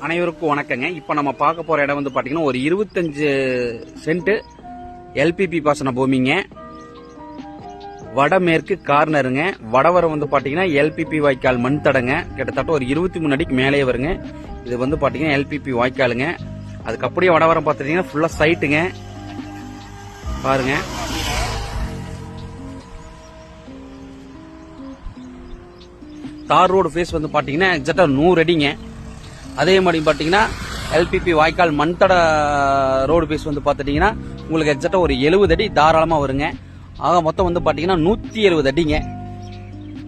அனைவருக்கும் வணக்கங்க. இப்போ நம்ம பார்க்க போற இடம் வந்து பாத்தீங்கன்னா ஒரு 25 சென்ட் எல்பிபி பாசன பூமிங்க. வடமேற்கு கார்னருங்க. வடவரம் வந்து பாத்தீங்கன்னா எல்பிபி வாய்க்கால் மண் தடங்க. கிட்டத்தட்ட ஒரு 23 அடிக்கு மேலே வருங்க. இது வந்து பாத்தீங்கன்னா எல்பிபி வாய்க்காலுங்க. அதுக்கு அப்படியே வடவரம் பாத்தீங்கன்னா ஃபுல்லா சைட்டுங்க. பாருங்க, தார் ரோடு ஃபேஸ் வந்து பாத்தீங்கன்னா எக்ஸாக்டா 100 அடிங்க. அதே மாதிரி பாத்தீங்கன்னா எல்பிபி வாய்க்கால் மண்தட ரோடு பேஸ் வந்து பாத்துட்டீங்கன்னா உங்களுக்கு எக்ஸாக்டா ஒரு 70 அடி தாராளமா வருங்க. ஆக மொத்தம் வந்து பாத்தீங்கன்னா 170 அடிங்க.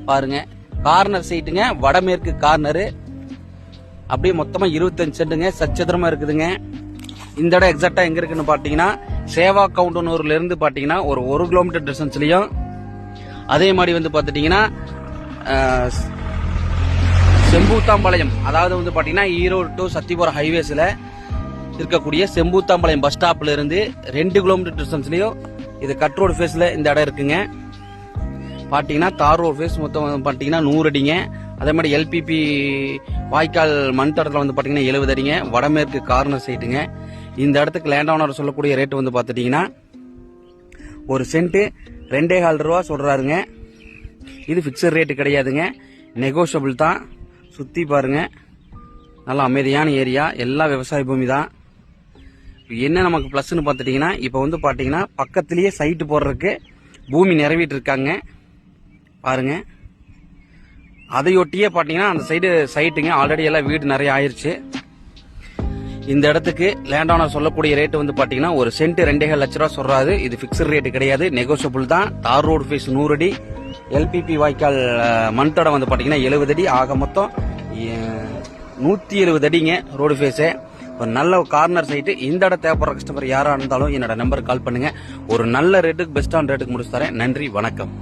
பாருங்க, கார்னர் சைட்டுங்க, வடமேற்கு கார்னரு. அப்படியே மொத்தமா 25 சென்ட்டுங்க, சச்சதுரமா இருக்குதுங்க. இந்த இடம் எக்ஸாக்டா எங்க இருக்குன்னு பாத்தீங்கன்னா சேவா கவுண்டனூர்ல இருந்து பாத்தீங்கன்னா ஒரு 1 கிலோமீட்டர் டிஸ்டன்ஸ்லயும், அதே மாதிரி வந்து பாத்துட்டீங்கன்னா செம்பூத்தாம்பாளையம், அதாவது வந்து பாத்தீங்கன்னா ஈரோடு டு சத்தியபுரம் ஹைவேஸ்ல இருக்கக்கூடிய செம்பூத்தாம்பாளையம் பஸ் ஸ்டாப்ல இருந்து 2 கிலோமீட்டர் டிஸ்டன்ஸ்லயும் இது கட் ரோடு ஃபேஸ்ல இந்த இடம் இருக்குங்க. பாத்தீங்கன்னா தார் ரோடு ஃபேஸ் மொத்தம் பாத்தீங்கன்னா 100 அடிங்க. அதே மாதிரி எல்பிபி வாய்க்கால் மண் தடத்துல வந்து பாத்தீங்கன்னா 70 அடிங்க. வடமேற்கு கார்னர் சைட்டுங்க. இந்த இடத்துக்கு லேண்ட் ஓனர் சொல்லக்கூடிய ரேட் வந்து பாத்துட்டீங்கன்னா ஒரு சென்ட் 2.25 ரூபா சொல்றாருங்க. இது பிக்சர் ரேட்டு கிடையாதுங்க, நெகோஷியபிள் தான். சுத்தி பாருங்க, நல்லா அமைதியான ஏரியா, எல்லா விவசாய பூமி தான். என்ன நமக்கு பிளஸ்ன்னு பாத்துட்டீங்கன்னா இப்ப வந்து பாத்தீங்கன்னா பக்கத்திலேயே சைட்டு போடுறதுக்கு பூமி நிறைவேற்றி இருக்காங்க. பாருங்க, அதையொட்டியே பாத்தீங்கன்னா அந்த சைட்டுங்க ஆல்ரெடி எல்லாம் வீடு நிறைய ஆயிருச்சு. இந்த இடத்துக்கு லேண்ட் ஓனர் சொல்லக்கூடிய ரேட் வந்து பாத்தீங்கன்னா ஒரு சென்ட் 2.5 லட்ச ரூபா சொல்றாரு. இது பிக்சர் ரேட்டு கிடையாது, நெகோஷியபிள் தான். தார் ரோடு ஃபேஸ் 100 அடி, எல்பிபி வாய்க்கால் மண் தடம் வந்து பாத்தீங்கன்னா 70 அடி. ஆக மொத்தம் 170 அடிங்க ரோடு ஃபேஸு. ஒரு நல்ல கார்னர் சைட்டு. இந்த இடம் தேவைப்படுற கஸ்டமர் யாரா இருந்தாலும் என்னோட நம்பருக்கு கால் பண்ணுங்க. ஒரு நல்ல ரேட்டுக்கு, பெஸ்டான ரேட்டுக்கு முடிச்சு தரேன். நன்றி, வணக்கம்.